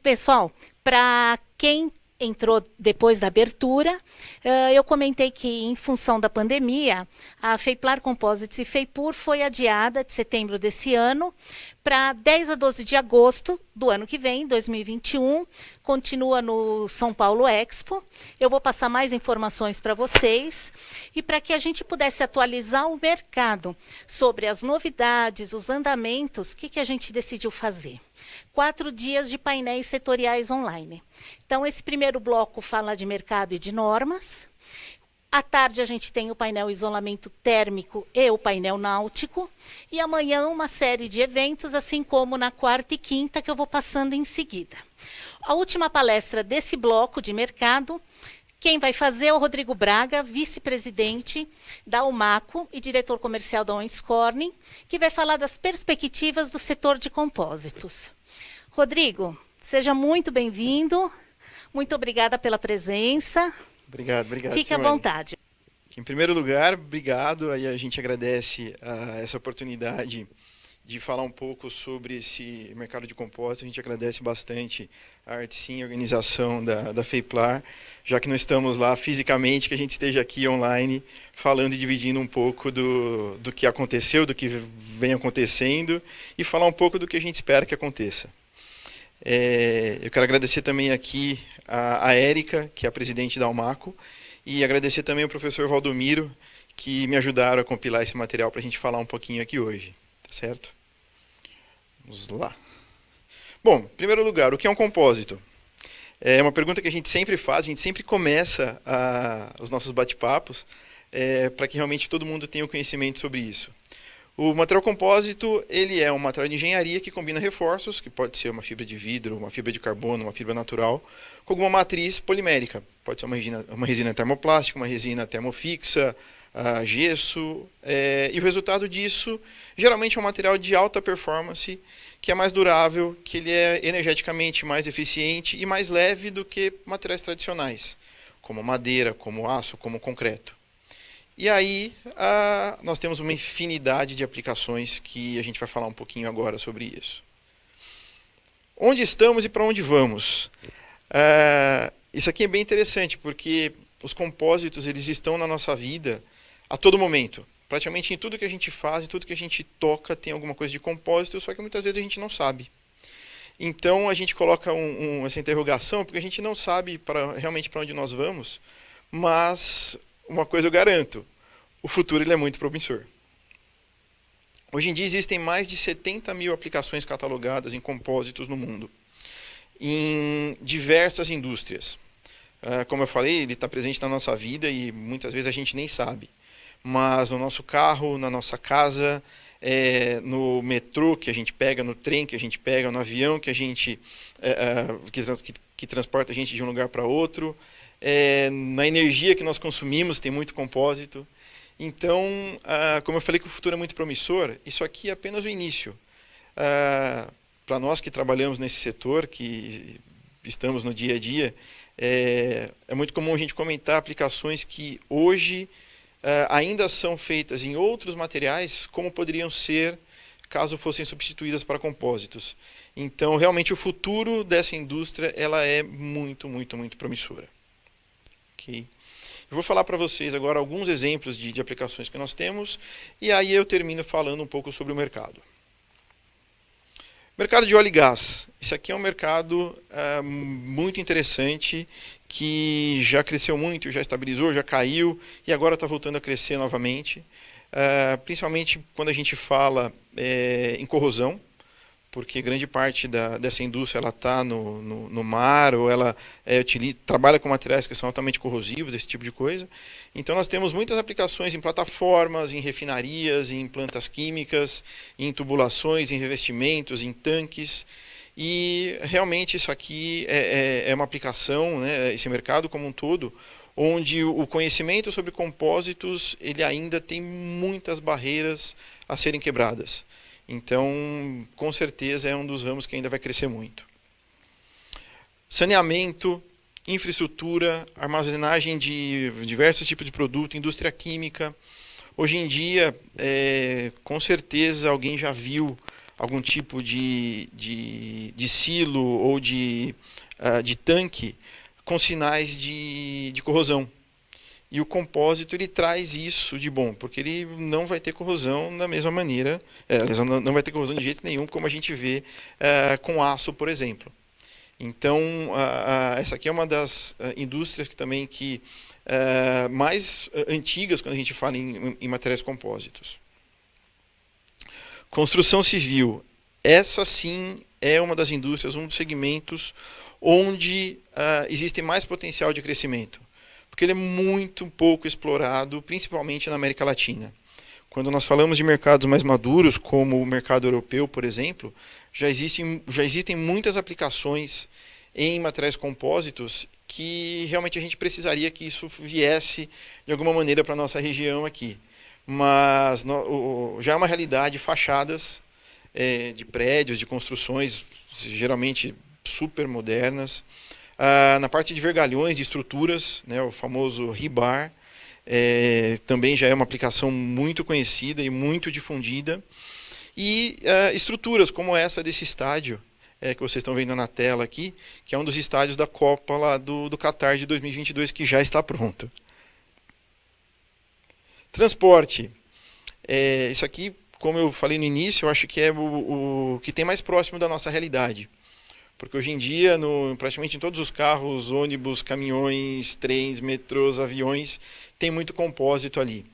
Pessoal, para quem entrou depois da abertura, eu comentei que, em função da pandemia, a Feiplar Composites e Feipur foi adiada de setembro desse ano para 10 a 12 de agosto do ano que vem, 2021. Continua no São Paulo Expo. Eu vou passar mais informações para vocês. E para que a gente pudesse atualizar o mercado sobre as novidades, os andamentos, o que a gente decidiu fazer? 4 dias de painéis setoriais online. Então, esse primeiro bloco fala de mercado e de normas. À tarde, a gente tem o painel isolamento térmico e o painel náutico. E amanhã, uma série de eventos, assim como na quarta e quinta, que eu vou passando em seguida. A última palestra desse bloco de mercado, quem vai fazer é o Rodrigo Braga, vice-presidente da Umaco e diretor comercial da Owens Corning, que vai falar das perspectivas do setor de compósitos. Rodrigo, seja muito bem-vindo. Muito obrigada pela presença. Obrigado, Fique à vontade. Em primeiro lugar, obrigado. Aí a gente agradece essa oportunidade de falar um pouco sobre esse mercado de compósitos. A gente agradece bastante a Artsim, a organização da Feiplar, já que não estamos lá fisicamente, que a gente esteja aqui online falando e dividindo um pouco do que aconteceu, do que vem acontecendo e falar um pouco do que a gente espera que aconteça. Eu quero agradecer também aqui a Érica, que é a presidente da Umaco, e agradecer também ao professor Valdomiro, que me ajudaram a compilar esse material para a gente falar um pouquinho aqui hoje. Tá certo? Vamos lá. Bom, em primeiro lugar, o que é um compósito? É uma pergunta que a gente sempre faz, a gente sempre começa os nossos bate-papos para que realmente todo mundo tenha o conhecimento sobre isso. O material compósito, ele é um material de engenharia que combina reforços, que pode ser uma fibra de vidro, uma fibra de carbono, uma fibra natural, com alguma matriz polimérica. Pode ser uma resina termoplástica, uma resina termofixa, gesso, e o resultado disso geralmente é um material de alta performance, que é mais durável, que ele é energeticamente mais eficiente e mais leve do que materiais tradicionais, como madeira, como aço, como concreto. E aí nós temos uma infinidade de aplicações que a gente vai falar um pouquinho agora sobre isso. Onde estamos e para onde vamos? Isso aqui é bem interessante, porque os compósitos eles estão na nossa vida a todo momento. Praticamente em tudo que a gente faz, e tudo que a gente toca tem alguma coisa de compósito, só que muitas vezes a gente não sabe. Então a gente coloca essa interrogação, porque a gente não sabe realmente para onde nós vamos, mas uma coisa eu garanto, o futuro ele é muito promissor. Hoje em dia existem mais de 70 mil aplicações catalogadas em compósitos no mundo, em diversas indústrias. Como eu falei, ele está presente na nossa vida e muitas vezes a gente nem sabe. Mas no nosso carro, na nossa casa, no metrô que a gente pega, no trem que a gente pega, no avião que a gente que transporta a gente de um lugar para outro, na energia que nós consumimos tem muito compósito. Então, como eu falei que o futuro é muito promissor, isso aqui é apenas o início. Para nós que trabalhamos nesse setor, que estamos no dia a dia, é muito comum a gente comentar aplicações que hoje ainda são feitas em outros materiais, como poderiam ser caso fossem substituídas para compósitos. Então, realmente, o futuro dessa indústria ela é muito, muito, muito promissora. Okay. Eu vou falar para vocês agora alguns exemplos de aplicações que nós temos, e aí eu termino falando um pouco sobre o mercado. Mercado de óleo e gás. Isso aqui é um mercado muito interessante, que já cresceu muito, já estabilizou, já caiu, e agora está voltando a crescer novamente. Principalmente quando a gente fala em corrosão, porque grande parte dessa indústria está no mar, ou ela trabalha com materiais que são altamente corrosivos, esse tipo de coisa. Então nós temos muitas aplicações em plataformas, em refinarias, em plantas químicas, em tubulações, em revestimentos, em tanques. E realmente isso aqui é uma aplicação, né, esse mercado como um todo, onde o conhecimento sobre compósitos ele ainda tem muitas barreiras a serem quebradas. Então, com certeza, é um dos ramos que ainda vai crescer muito. Saneamento, infraestrutura, armazenagem de diversos tipos de produto, indústria química. Hoje em dia, com certeza, alguém já viu algum tipo de silo ou de tanque com sinais de corrosão. E o compósito ele traz isso de bom, porque ele não vai ter corrosão da mesma maneira, não vai ter corrosão de jeito nenhum, como a gente vê com aço, por exemplo. Então, essa aqui é uma das indústrias que mais antigas quando a gente fala em materiais compósitos. Construção civil. Essa sim é uma das indústrias, um dos segmentos onde existe mais potencial de crescimento, porque ele é muito pouco explorado, principalmente na América Latina. Quando nós falamos de mercados mais maduros, como o mercado europeu, por exemplo, já existem muitas aplicações em materiais compósitos que realmente a gente precisaria que isso viesse de alguma maneira para a nossa região aqui. Mas já é uma realidade fachadas de prédios, de construções, geralmente super modernas. Na parte de vergalhões, de estruturas, né, o famoso rebar, também já é uma aplicação muito conhecida e muito difundida. E estruturas como essa desse estádio, que vocês estão vendo na tela aqui, que é um dos estádios da Copa lá do Qatar de 2022, que já está pronto. Transporte. Isso aqui, como eu falei no início, eu acho que é o que tem mais próximo da nossa realidade. Porque hoje em dia, praticamente em todos os carros, ônibus, caminhões, trens, metrôs, aviões, tem muito compósito ali.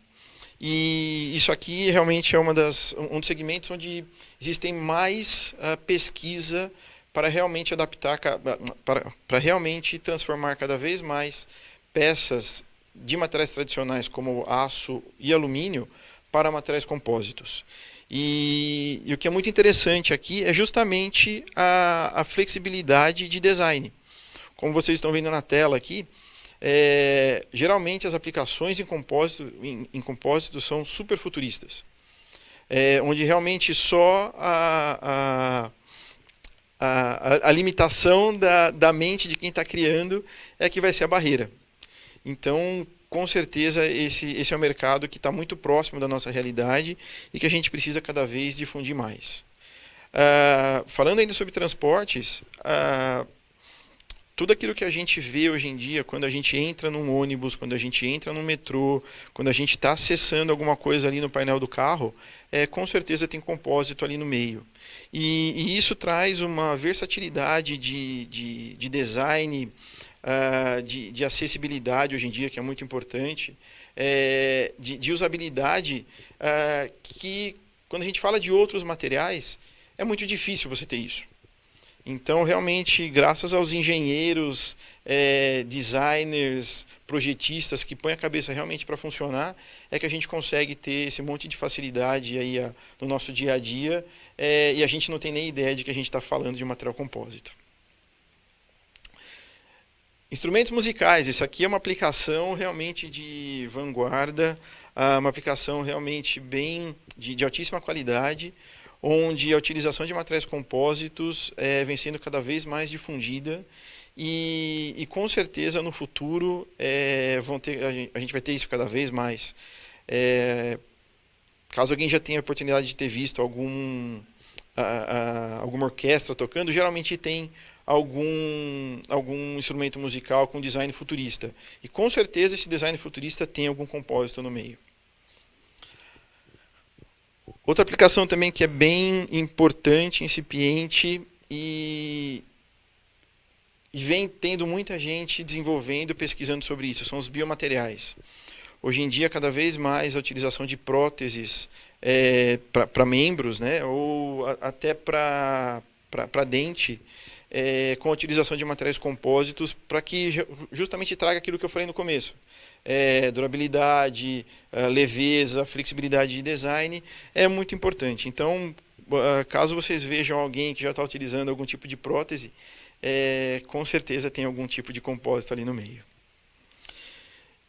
E isso aqui realmente é um dos segmentos onde existem mais pesquisa para realmente adaptar, para realmente transformar cada vez mais peças de materiais tradicionais como aço e alumínio para materiais compósitos. E o que é muito interessante aqui é justamente a flexibilidade de design. Como vocês estão vendo na tela aqui, geralmente as aplicações em compósito são super futuristas, onde realmente só a limitação da mente de quem está criando é que vai ser a barreira. Então, com certeza, esse é um mercado que está muito próximo da nossa realidade e que a gente precisa cada vez difundir mais. Falando ainda sobre transportes, tudo aquilo que a gente vê hoje em dia, quando a gente entra num ônibus, quando a gente entra num metrô, quando a gente está acessando alguma coisa ali no painel do carro, com certeza tem compósito ali no meio. E isso traz uma versatilidade de design, de acessibilidade hoje em dia, que é muito importante, de usabilidade, que quando a gente fala de outros materiais, é muito difícil você ter isso. Então, realmente, graças aos engenheiros, designers, projetistas que põem a cabeça realmente para funcionar, é que a gente consegue ter esse monte de facilidade aí no nosso dia a dia, e a gente não tem nem ideia de que a gente está falando de um material compósito. Instrumentos musicais, isso aqui é uma aplicação realmente de vanguarda, uma aplicação realmente bem de altíssima qualidade, onde a utilização de materiais compósitos vem sendo cada vez mais difundida e com certeza no futuro a gente vai ter isso cada vez mais. Caso alguém já tenha a oportunidade de ter visto alguma orquestra tocando, geralmente tem algum instrumento musical com design futurista. E com certeza esse design futurista tem algum compósito no meio. Outra aplicação também que é bem importante, incipiente e vem tendo muita gente desenvolvendo, pesquisando sobre isso, são os biomateriais. Hoje em dia, cada vez mais a utilização de próteses para membros, né, ou até para dente, com a utilização de materiais compósitos, para que justamente traga aquilo que eu falei no começo. Durabilidade, leveza, flexibilidade de design é muito importante. Então, caso vocês vejam alguém que já está utilizando algum tipo de prótese, com certeza tem algum tipo de compósito ali no meio.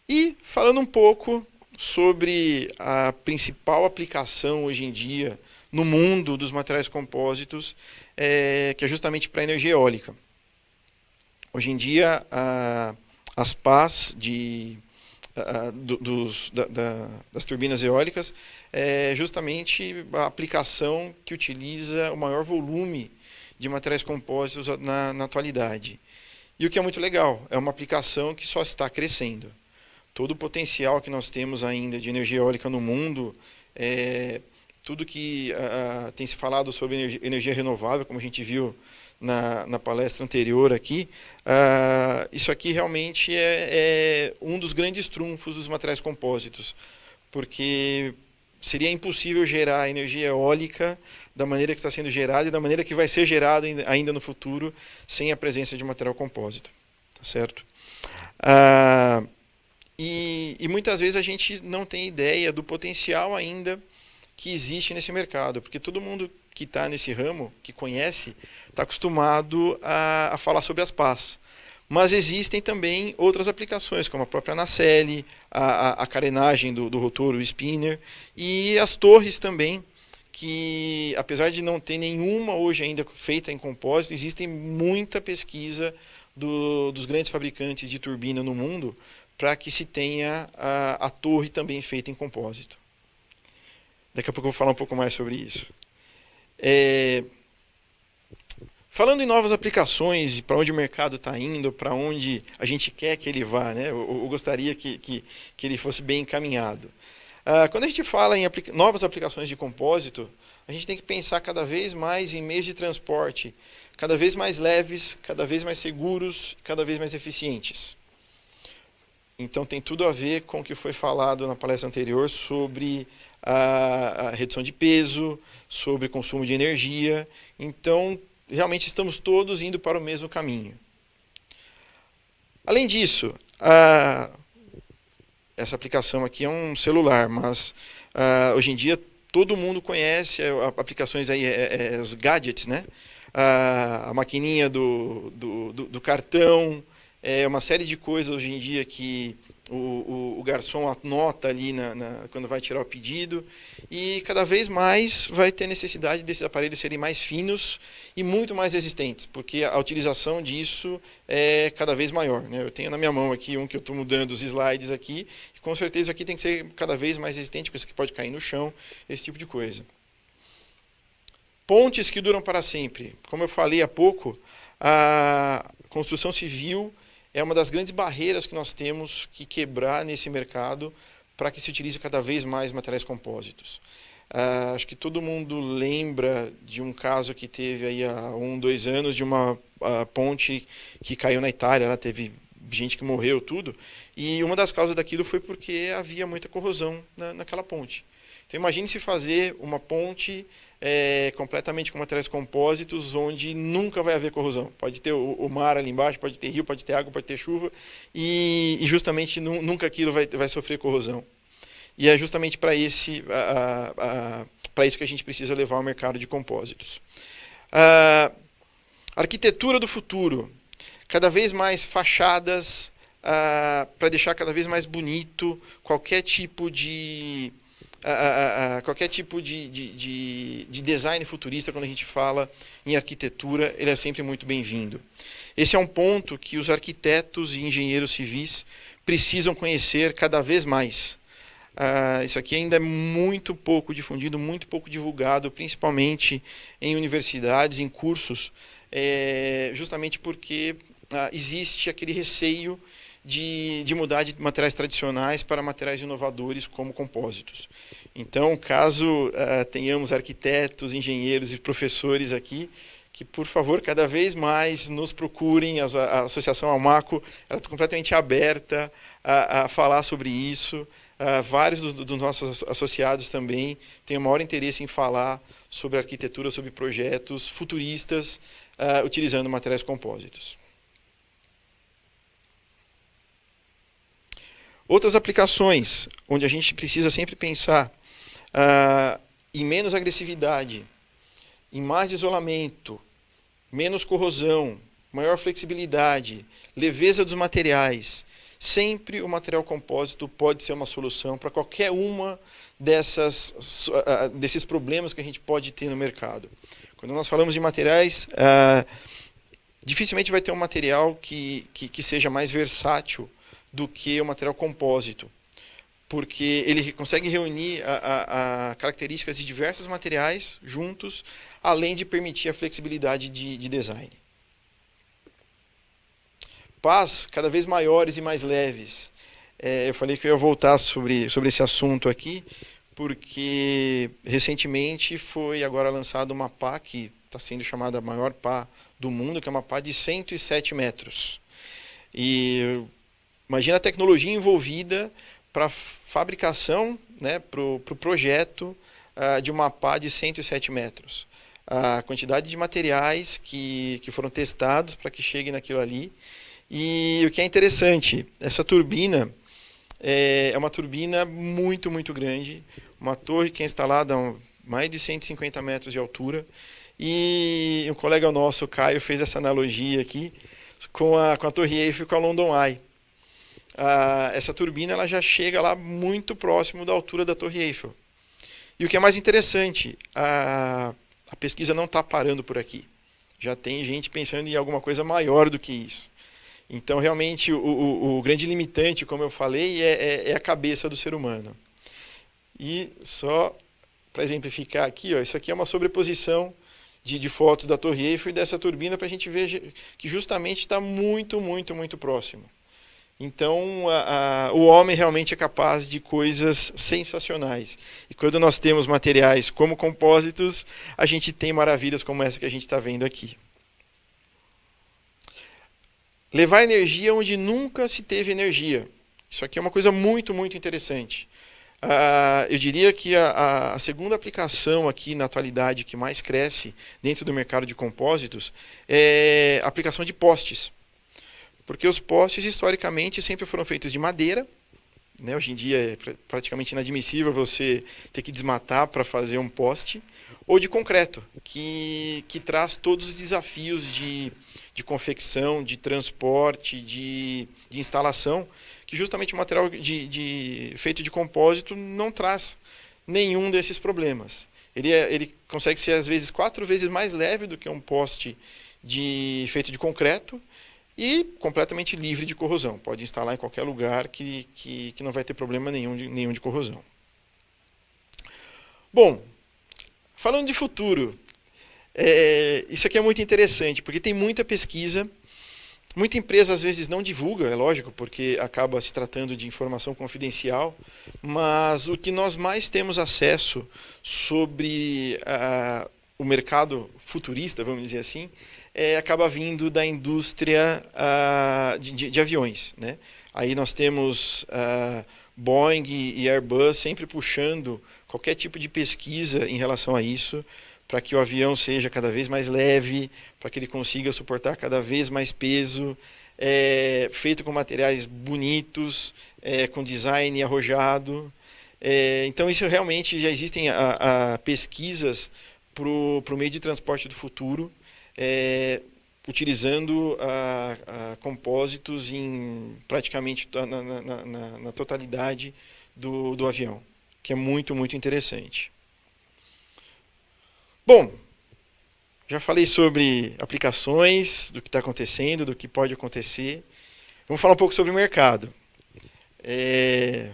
E falando um pouco sobre a principal aplicação hoje em dia no mundo dos materiais compósitos, que é justamente para a energia eólica. Hoje em dia, as pás das turbinas eólicas é justamente a aplicação que utiliza o maior volume de materiais compósitos na atualidade. E o que é muito legal, é uma aplicação que só está crescendo. Todo o potencial que nós temos ainda de energia eólica no mundo, tudo que tem se falado sobre energia renovável, como a gente viu na palestra anterior aqui, isso aqui realmente é um dos grandes trunfos dos materiais compósitos, porque seria impossível gerar energia eólica da maneira que está sendo gerada e da maneira que vai ser gerada ainda no futuro sem a presença de material compósito, tá certo? E muitas vezes a gente não tem ideia do potencial ainda que existe nesse mercado, porque todo mundo que está nesse ramo, que conhece, está acostumado a falar sobre as pás. Mas existem também outras aplicações, como a própria nacelle, a carenagem do rotor, o spinner, e as torres também, que apesar de não ter nenhuma hoje ainda feita em compósito, existe muita pesquisa dos grandes fabricantes de turbina no mundo para que se tenha a torre também feita em compósito. Daqui a pouco eu vou falar um pouco mais sobre isso. Falando em novas aplicações, para onde o mercado está indo, para onde a gente quer que ele vá, né? Eu gostaria que ele fosse bem encaminhado. Quando a gente fala em novas aplicações de compósito, a gente tem que pensar cada vez mais em meios de transporte, cada vez mais leves, cada vez mais seguros, cada vez mais eficientes. Então tem tudo a ver com o que foi falado na palestra anterior sobre a redução de peso, sobre consumo de energia. Então, realmente estamos todos indo para o mesmo caminho. Além disso, essa aplicação aqui é um celular, mas hoje em dia todo mundo conhece aplicações aí, os gadgets, né? A maquininha do cartão, uma série de coisas hoje em dia que o garçom anota ali quando vai tirar o pedido, e cada vez mais vai ter necessidade desses aparelhos serem mais finos e muito mais resistentes, porque a utilização disso é cada vez maior, né? Eu tenho na minha mão aqui um que eu estou mudando os slides aqui, e com certeza isso aqui tem que ser cada vez mais resistente, porque isso aqui pode cair no chão, esse tipo de coisa. Pontes que duram para sempre. Como eu falei há pouco, a construção civil é uma das grandes barreiras que nós temos que quebrar nesse mercado para que se utilize cada vez mais materiais compósitos. Acho que todo mundo lembra de um caso que teve aí há 2 anos de uma ponte que caiu na Itália, lá teve gente que morreu, tudo, e uma das causas daquilo foi porque havia muita corrosão naquela ponte. Então imagine se fazer uma ponte completamente com materiais compósitos, onde nunca vai haver corrosão. Pode ter o mar ali embaixo, pode ter rio, pode ter água, pode ter chuva, e justamente nunca aquilo vai sofrer corrosão. E é justamente para isso que a gente precisa levar ao mercado de compósitos. Arquitetura do futuro. Cada vez mais fachadas, para deixar cada vez mais bonito qualquer tipo de design futurista. Quando a gente fala em arquitetura, ele é sempre muito bem-vindo. Esse é um ponto que os arquitetos e engenheiros civis precisam conhecer cada vez mais. Isso aqui ainda é muito pouco difundido, muito pouco divulgado, principalmente em universidades, em cursos, justamente porque existe aquele receio de mudar de materiais tradicionais para materiais inovadores como compósitos. Então, caso tenhamos arquitetos, engenheiros e professores aqui, que, por favor, cada vez mais nos procurem. A Associação Almaco está completamente aberta a falar sobre isso. Vários dos nossos associados também têm o maior interesse em falar sobre arquitetura, sobre projetos futuristas, utilizando materiais compósitos. Outras aplicações, onde a gente precisa sempre pensar em menos agressividade, em mais isolamento, menos corrosão, maior flexibilidade, leveza dos materiais. Sempre o material compósito pode ser uma solução para qualquer uma desses problemas que a gente pode ter no mercado. Quando nós falamos de materiais, dificilmente vai ter um material que seja mais versátil do que o material compósito, porque ele consegue reunir a características de diversos materiais juntos, além de permitir a flexibilidade de design. Pás cada vez maiores e mais leves. Eu falei que eu ia voltar sobre esse assunto aqui, porque recentemente foi agora lançada uma pá que está sendo chamada a maior pá do mundo, que é uma pá de 107 metros. E imagina a tecnologia envolvida para a fabricação, né, para o projeto de uma pá de 107 metros. A quantidade de materiais que foram testados para que chegue naquilo ali. E o que é interessante, essa turbina é uma turbina muito, muito grande, uma torre que é instalada a mais de 150 metros de altura, e um colega nosso, o Caio, fez essa analogia aqui com a Torre Eiffel e com a London Eye. Essa turbina ela já chega lá muito próximo da altura da Torre Eiffel. E o que é mais interessante, a pesquisa não está parando por aqui. Já tem gente pensando em alguma coisa maior do que isso. Então, realmente, o grande limitante, como eu falei, é a cabeça do ser humano. E só para exemplificar aqui, ó, isso aqui é uma sobreposição de fotos da Torre Eiffel e dessa turbina para a gente ver que justamente está muito, muito, muito próximo. Então, o homem realmente é capaz de coisas sensacionais. E quando nós temos materiais como compósitos, a gente tem maravilhas como essa que a gente está vendo aqui. Levar energia onde nunca se teve energia. Isso aqui é uma coisa muito, muito interessante. Eu diria que a segunda aplicação aqui na atualidade que mais cresce dentro do mercado de compósitos é a aplicação de postes. Porque os postes, historicamente, sempre foram feitos de madeira. Né? Hoje em dia é praticamente inadmissível você ter que desmatar para fazer um poste. Ou de concreto, que traz todos os desafios de confecção, de transporte, de instalação, que justamente o material feito de compósito não traz nenhum desses problemas. Ele consegue ser, às vezes, 4 vezes mais leve do que um poste feito de concreto e completamente livre de corrosão. Pode instalar em qualquer lugar que não vai ter problema nenhum de corrosão. Bom, falando de futuro, isso aqui é muito interessante, porque tem muita pesquisa, muita empresa às vezes não divulga, é lógico, porque acaba se tratando de informação confidencial, mas o que nós mais temos acesso sobre o mercado futurista, vamos dizer assim, acaba vindo da indústria de aviões. Né? Aí nós temos Boeing e Airbus sempre puxando qualquer tipo de pesquisa em relação a isso, para que o avião seja cada vez mais leve, para que ele consiga suportar cada vez mais peso, feito com materiais bonitos, com design arrojado. Então, isso realmente já existem pesquisas para o meio de transporte do futuro, utilizando compósitos em praticamente na totalidade do avião, que é muito, muito interessante. Bom, já falei sobre aplicações, do que está acontecendo, do que pode acontecer. Vamos falar um pouco sobre o mercado.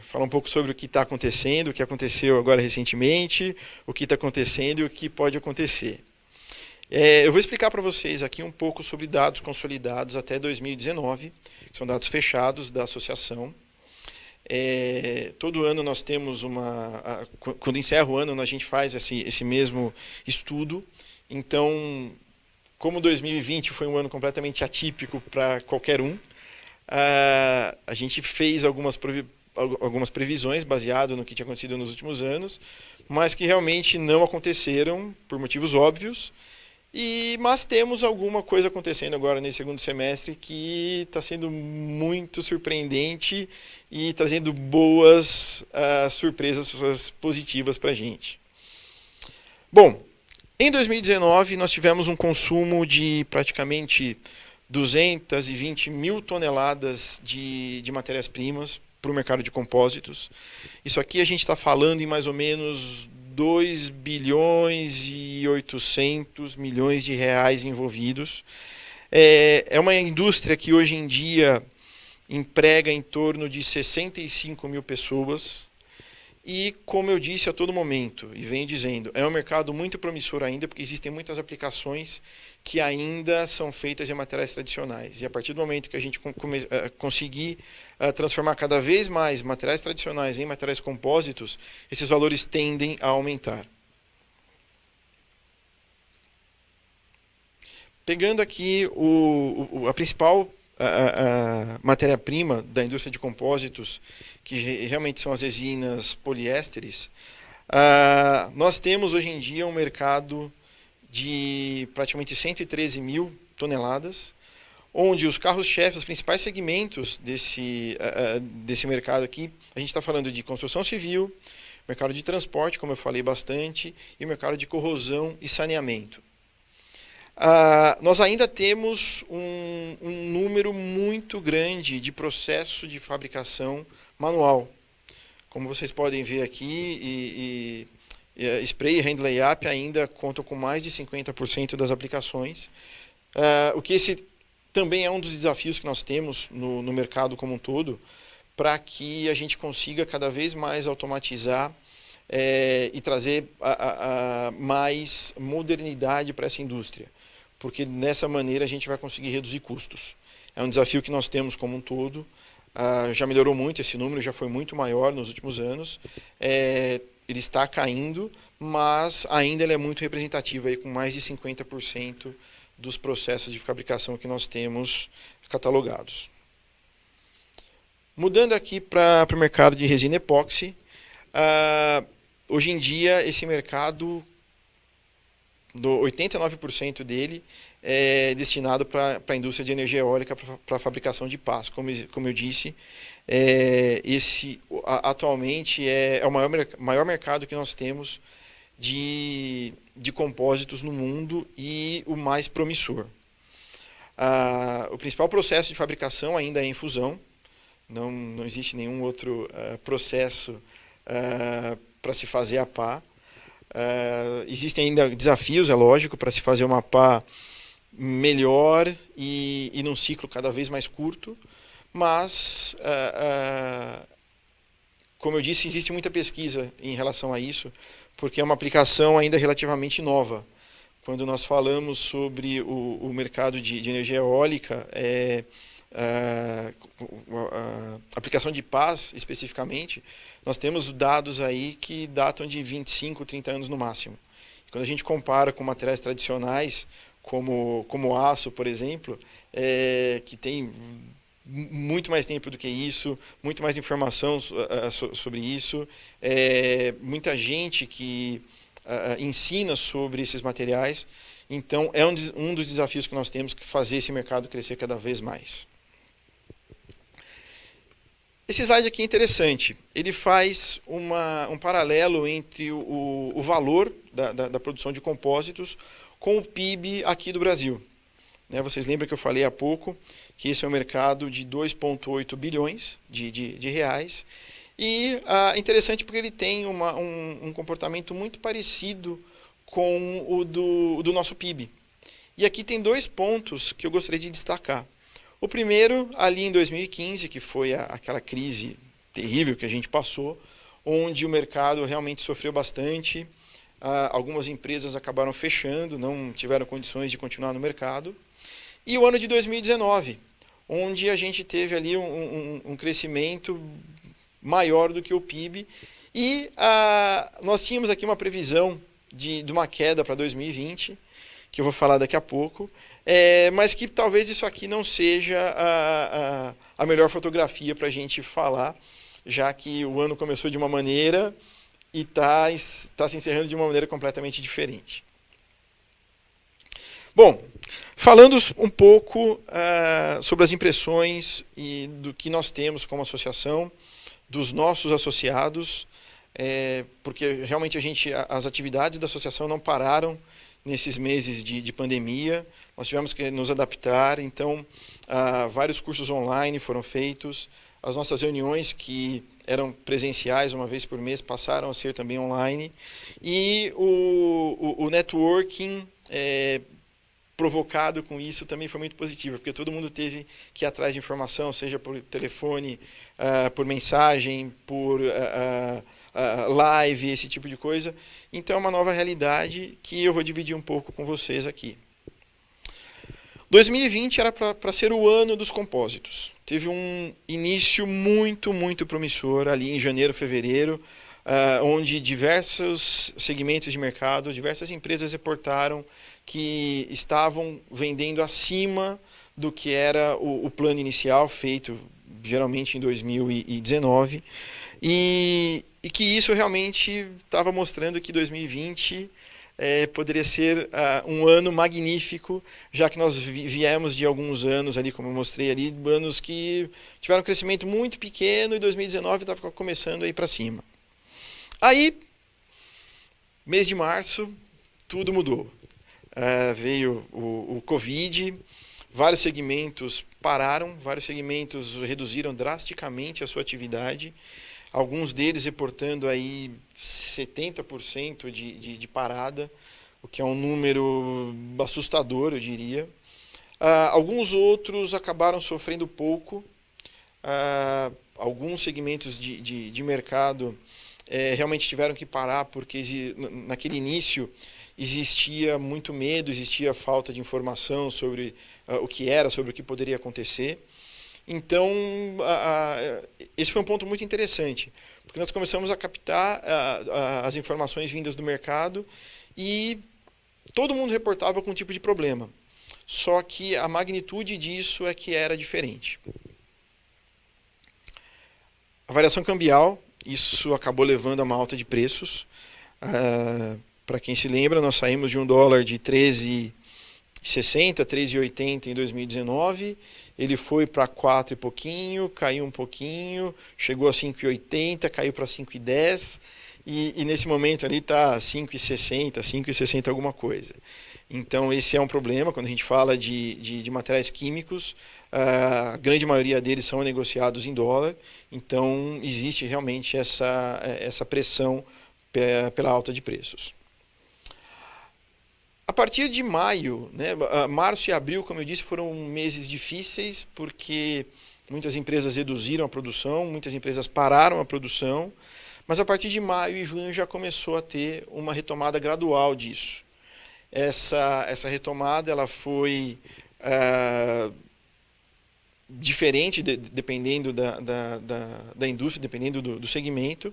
Falar um pouco sobre o que está acontecendo, o que aconteceu agora recentemente, o que está acontecendo e o que pode acontecer. Eu vou explicar para vocês aqui um pouco sobre dados consolidados até 2019, que são dados fechados da associação. Todo ano nós temos quando encerra o ano, a gente faz esse mesmo estudo. Então, como 2020 foi um ano completamente atípico para qualquer um, a gente fez algumas previsões baseado no que tinha acontecido nos últimos anos, mas que realmente não aconteceram por motivos óbvios. Mas temos alguma coisa acontecendo agora nesse segundo semestre que está sendo muito surpreendente e trazendo boas surpresas positivas para a gente. Bom, em 2019 nós tivemos um consumo de praticamente 220 mil toneladas de matérias-primas para o mercado de compósitos. Isso aqui a gente está falando em mais ou menos 2 bilhões e 800 milhões de reais envolvidos. É uma indústria que hoje em dia emprega em torno de 65 mil pessoas e, como eu disse a todo momento, e venho dizendo, é um mercado muito promissor ainda, porque existem muitas aplicações que ainda são feitas em materiais tradicionais. E a partir do momento que a gente conseguir transformar cada vez mais materiais tradicionais em materiais compósitos, esses valores tendem a aumentar. Pegando aqui a principal a matéria-prima da indústria de compósitos, que realmente são as resinas poliésteres, nós temos hoje em dia um mercado de praticamente 113 mil toneladas, onde os carros-chefes, os principais segmentos desse mercado aqui, a gente está falando de construção civil, mercado de transporte, como eu falei bastante, e mercado de corrosão e saneamento. Nós ainda temos um número muito grande de processo de fabricação manual. Como vocês podem ver aqui, spray e hand layup ainda contam com mais de 50% das aplicações. O que esse também é um dos desafios que nós temos no mercado como um todo, para que a gente consiga cada vez mais automatizar e trazer mais modernidade para essa indústria, porque dessa maneira a gente vai conseguir reduzir custos. É um desafio que nós temos como um todo, já melhorou muito, esse número já foi muito maior nos últimos anos, ele está caindo, mas ainda ele é muito representativo, aí, com mais de 50% dos processos de fabricação que nós temos catalogados. Mudando aqui para o mercado de resina epóxi, hoje em dia esse mercado, 89% dele é destinado para a indústria de energia eólica, para a fabricação de pás. Como eu disse, esse atualmente é o maior mercado que nós temos de compósitos no mundo e o mais promissor. O principal processo de fabricação ainda é infusão, não existe nenhum outro processo para se fazer a pá. Existem ainda desafios, é lógico, para se fazer uma pá melhor e num ciclo cada vez mais curto, mas, como eu disse, existe muita pesquisa em relação a isso, porque é uma aplicação ainda relativamente nova. Quando nós falamos sobre o mercado de energia eólica, a aplicação de pás, especificamente, nós temos dados aí que datam de 25, 30 anos no máximo. Quando a gente compara com materiais tradicionais, como aço, por exemplo, que tem muito mais tempo do que isso, muito mais informação sobre isso, muita gente que ensina sobre esses materiais. Então, é um dos desafios que nós temos, que fazer esse mercado crescer cada vez mais. Esse slide aqui é interessante. Ele faz um paralelo entre o valor da produção de compósitos com o PIB aqui do Brasil. Vocês lembram que eu falei há pouco que esse é um mercado de 2,8 bilhões de reais. E interessante porque ele tem um comportamento muito parecido com o do nosso PIB. E aqui tem dois pontos que eu gostaria de destacar. O primeiro, ali em 2015, que foi aquela crise terrível que a gente passou, onde o mercado realmente sofreu bastante, algumas empresas acabaram fechando, não tiveram condições de continuar no mercado. E o ano de 2019, onde a gente teve ali um crescimento maior do que o PIB, e nós tínhamos aqui uma previsão de uma queda para 2020, que eu vou falar daqui a pouco, mas que talvez isso aqui não seja a melhor fotografia para a gente falar, já que o ano começou de uma maneira e está se encerrando de uma maneira completamente diferente. Bom, falando um pouco sobre as impressões e do que nós temos como associação, dos nossos associados, porque realmente as atividades da associação não pararam nesses meses de pandemia, nós tivemos que nos adaptar, então vários cursos online foram feitos, as nossas reuniões que eram presenciais uma vez por mês passaram a ser também online, e o networking provocado com isso também foi muito positiva, porque todo mundo teve que ir atrás de informação, seja por telefone, por mensagem, por live, esse tipo de coisa. Então é uma nova realidade que eu vou dividir um pouco com vocês aqui. 2020 era para ser o ano dos compósitos. Teve um início muito, muito promissor ali em janeiro, fevereiro, onde diversos segmentos de mercado, diversas empresas reportaram que estavam vendendo acima do que era o plano inicial feito geralmente em 2019 e que isso realmente estava mostrando que 2020 poderia ser um ano magnífico, já que nós viemos de alguns anos ali, como eu mostrei ali, anos que tiveram um crescimento muito pequeno e 2019 estava começando a ir para cima. Aí, mês de março, tudo mudou. Veio o Covid, vários segmentos pararam, vários segmentos reduziram drasticamente a sua atividade, alguns deles reportando aí 70% de parada, o que é um número assustador, eu diria. Alguns outros acabaram sofrendo pouco, alguns segmentos de mercado realmente tiveram que parar porque naquele início existia muito medo, existia falta de informação sobre o que era, sobre o que poderia acontecer. Então, esse foi um ponto muito interessante, porque nós começamos a captar as informações vindas do mercado e todo mundo reportava com um tipo de problema. Só que a magnitude disso é que era diferente. A variação cambial, isso acabou levando a uma alta de preços. Para quem se lembra, nós saímos de um dólar de 13,60, 13,80 em 2019, ele foi para 4 e pouquinho, caiu um pouquinho, chegou a 5,80, caiu para 5,10 e nesse momento ali está 5,60, 5,60 alguma coisa. Então esse é um problema quando a gente fala de materiais químicos, a grande maioria deles são negociados em dólar, então existe realmente essa pressão pela alta de preços. A partir de maio, né, março e abril, como eu disse, foram meses difíceis, porque muitas empresas reduziram a produção, muitas empresas pararam a produção, mas a partir de maio e junho já começou a ter uma retomada gradual disso. Essa retomada ela foi diferente dependendo da indústria, dependendo do segmento,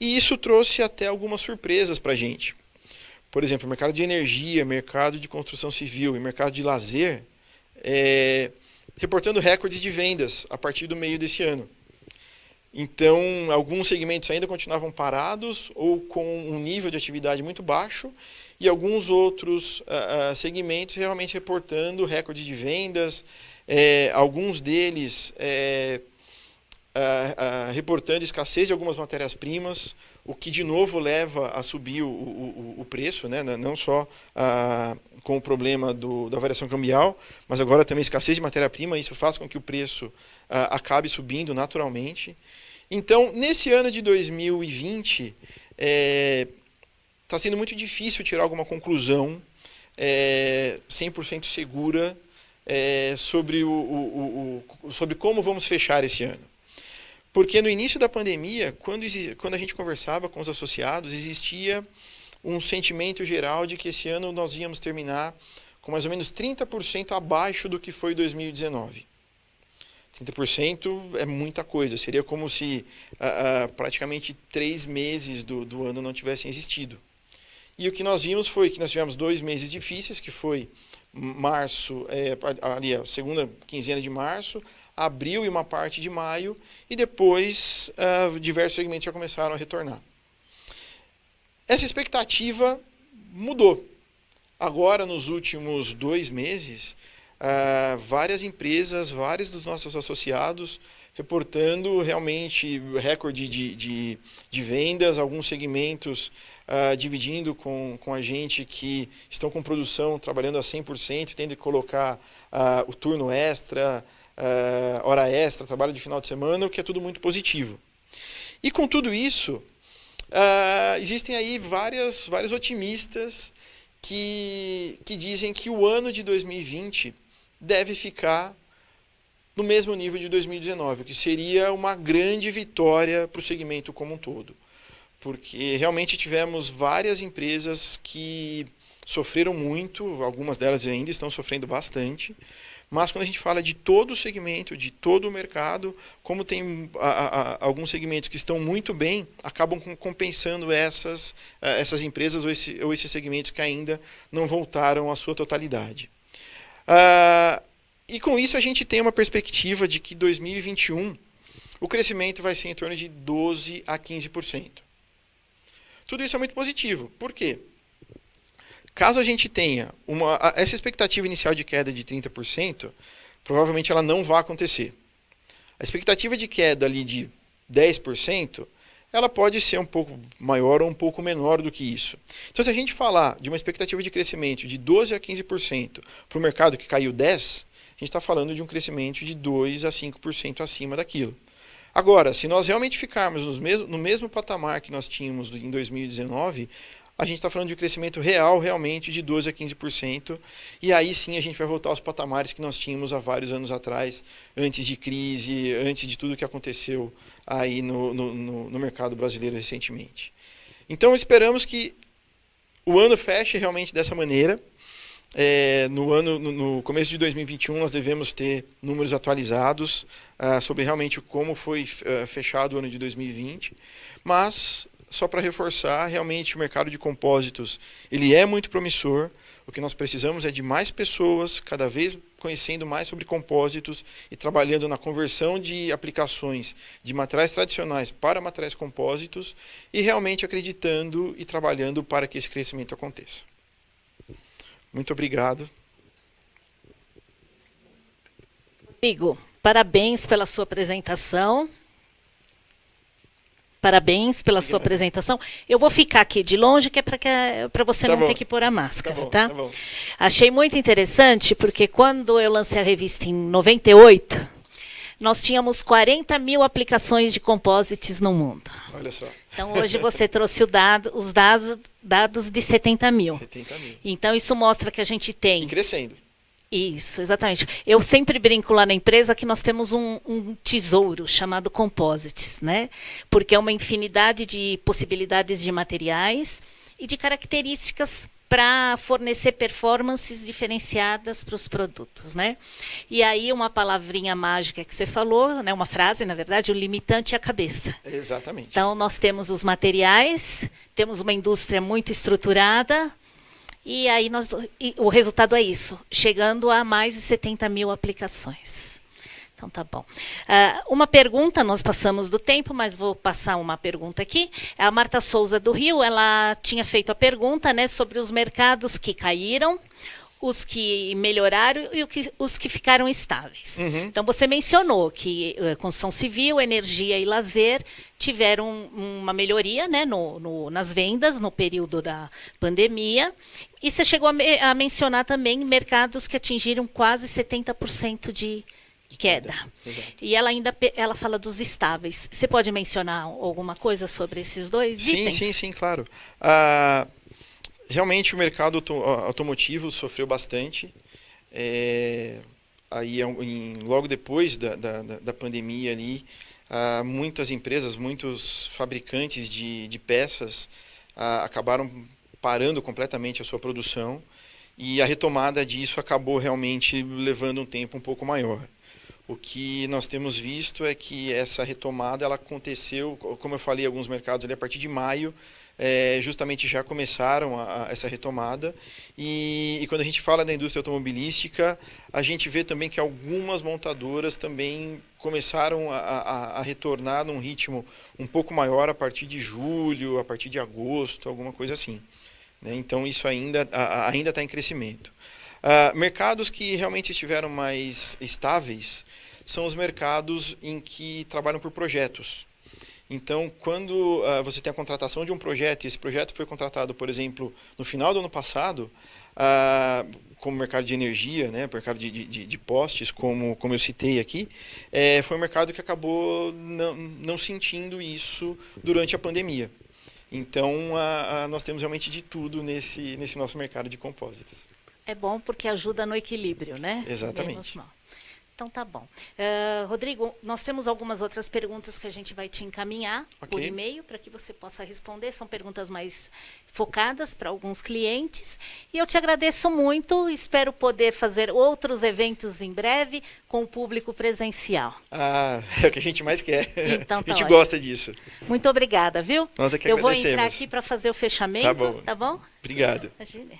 e isso trouxe até algumas surpresas para a gente. Por exemplo, mercado de energia, mercado de construção civil e mercado de lazer, reportando recordes de vendas a partir do meio desse ano. Então, alguns segmentos ainda continuavam parados ou com um nível de atividade muito baixo e alguns outros segmentos realmente reportando recordes de vendas, alguns deles reportando escassez de algumas matérias-primas, o que de novo leva a subir o preço, né? Não só com o problema da variação cambial, mas agora também escassez de matéria-prima, isso faz com que o preço acabe subindo naturalmente. Então, nesse ano de 2020, está sendo muito difícil tirar alguma conclusão 100% segura sobre como vamos fechar esse ano. Porque no início da pandemia, quando a gente conversava com os associados, existia um sentimento geral de que esse ano nós íamos terminar com mais ou menos 30% abaixo do que foi 2019. 30% é muita coisa, seria como se praticamente 3 meses do ano não tivessem existido. E o que nós vimos foi que nós tivemos 2 meses difíceis, que foi março, ali a segunda quinzena de março, abril e uma parte de maio, e depois diversos segmentos já começaram a retornar. Essa expectativa mudou. Agora, nos últimos 2 meses, várias empresas, vários dos nossos associados reportando realmente recorde de vendas, alguns segmentos dividindo com a gente que estão com produção trabalhando a 100%, tendo que colocar o turno extra, hora extra, trabalho de final de semana, o que é tudo muito positivo. E com tudo isso, existem aí vários otimistas que dizem que o ano de 2020 deve ficar no mesmo nível de 2019, o que seria uma grande vitória para o segmento como um todo. Porque realmente tivemos várias empresas que sofreram muito, algumas delas ainda estão sofrendo bastante, mas quando a gente fala de todo o segmento, de todo o mercado, como tem alguns segmentos que estão muito bem, acabam compensando essas empresas ou esses segmentos que ainda não voltaram à sua totalidade. E com isso a gente tem uma perspectiva de que 2021 o crescimento vai ser em torno de 12% a 15%. Tudo isso é muito positivo. Por quê? Caso a gente tenha essa expectativa inicial de queda de 30%, provavelmente ela não vai acontecer. A expectativa de queda ali de 10%, ela pode ser um pouco maior ou um pouco menor do que isso. Então, se a gente falar de uma expectativa de crescimento de 12% a 15% para o mercado que caiu 10%, a gente está falando de um crescimento de 2% a 5% acima daquilo. Agora, se nós realmente ficarmos no mesmo patamar que nós tínhamos em 2019, a gente está falando de um crescimento real, realmente, de 12% a 15%, e aí sim a gente vai voltar aos patamares que nós tínhamos há vários anos atrás, antes de crise, antes de tudo que aconteceu aí no mercado brasileiro recentemente. Então, esperamos que o ano feche realmente dessa maneira. No começo de 2021 nós devemos ter números atualizados sobre realmente como foi fechado o ano de 2020, mas só para reforçar, realmente o mercado de compósitos ele é muito promissor. O que nós precisamos é de mais pessoas, cada vez conhecendo mais sobre compósitos e trabalhando na conversão de aplicações de materiais tradicionais para materiais compósitos e realmente acreditando e trabalhando para que esse crescimento aconteça. Muito obrigado. Rodrigo, parabéns pela sua apresentação. Parabéns pela sua apresentação. Eu vou ficar aqui de longe, que é para você não ter que pôr a máscara, tá? Tá bom. Achei muito interessante, porque quando eu lancei a revista em 98, nós tínhamos 40 mil aplicações de composites no mundo. Olha só. Então, hoje você trouxe os dados de 70 mil. 70 mil. Então, isso mostra que a gente tem... E crescendo. Isso, exatamente. Eu sempre brinco lá na empresa que nós temos um tesouro chamado composites, né? Porque é uma infinidade de possibilidades de materiais e de características para fornecer performances diferenciadas para os produtos, né? E aí uma palavrinha mágica que você falou, né? Uma frase, na verdade, o limitante é a cabeça. Exatamente. Então nós temos os materiais, temos uma indústria muito estruturada. E aí o resultado é isso, chegando a mais de 70 mil aplicações. Então tá bom. Uma pergunta, nós passamos do tempo, mas vou passar uma pergunta aqui. A Marta Souza do Rio, ela tinha feito a pergunta, né, sobre os mercados que caíram, os que melhoraram e os que ficaram estáveis. Uhum. Então, você mencionou que construção civil, energia e lazer tiveram uma melhoria, né, nas vendas no período da pandemia. E você chegou a mencionar também mercados que atingiram quase 70% de queda. Exato. E ela fala dos estáveis. Você pode mencionar alguma coisa sobre esses dois itens? Sim, claro. Realmente o mercado automotivo sofreu bastante. Logo depois da pandemia ali, muitas empresas, muitos fabricantes de peças acabaram parando completamente a sua produção e a retomada disso acabou realmente levando um tempo um pouco maior. O que nós temos visto é que essa retomada ela aconteceu, como eu falei, alguns mercados ali a partir de maio, justamente já começaram essa retomada. E quando a gente fala da indústria automobilística, a gente vê também que algumas montadoras também começaram a retornar num ritmo um pouco maior a partir de julho, a partir de agosto, alguma coisa assim. Né? Então isso ainda está em crescimento. Mercados que realmente estiveram mais estáveis são os mercados em que trabalham por projetos. Então, quando você tem a contratação de um projeto, e esse projeto foi contratado, por exemplo, no final do ano passado, como mercado de energia, né, mercado de postes, como eu citei aqui, foi um mercado que acabou não sentindo isso durante a pandemia. Então, nós temos realmente de tudo nesse nosso mercado de compósitos. É bom porque ajuda no equilíbrio, né? Exatamente. Então tá bom. Rodrigo, nós temos algumas outras perguntas que a gente vai te encaminhar por e-mail para que você possa responder. São perguntas mais focadas para alguns clientes. E eu te agradeço muito. Espero poder fazer outros eventos em breve com o público presencial. É o que a gente mais quer. Então, tá a gente ótimo. gosta disso. Muito obrigada, viu? Nós é que eu vou agradecemos. entrar aqui para fazer o fechamento. Tá bom. Tá bom? Obrigado. Imagine.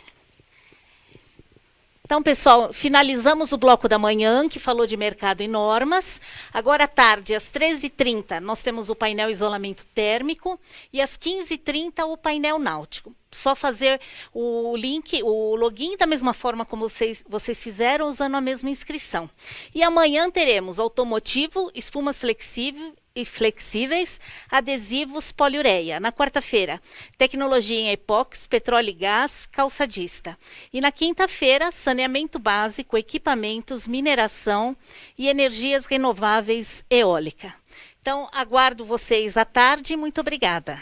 Então, pessoal, finalizamos o bloco da manhã, que falou de mercado e normas. Agora, à tarde, às 13h30, nós temos o painel isolamento térmico e às 15h30 o painel náutico. Só fazer o link, o login da mesma forma como vocês fizeram, usando a mesma inscrição. E amanhã teremos automotivo, espumas flexíveis, adesivos, poliureia. Na quarta-feira, tecnologia em epóxi, petróleo e gás, calçadista. E na quinta-feira, saneamento básico, equipamentos, mineração e energias renováveis eólica. Então, aguardo vocês à tarde. Muito obrigada.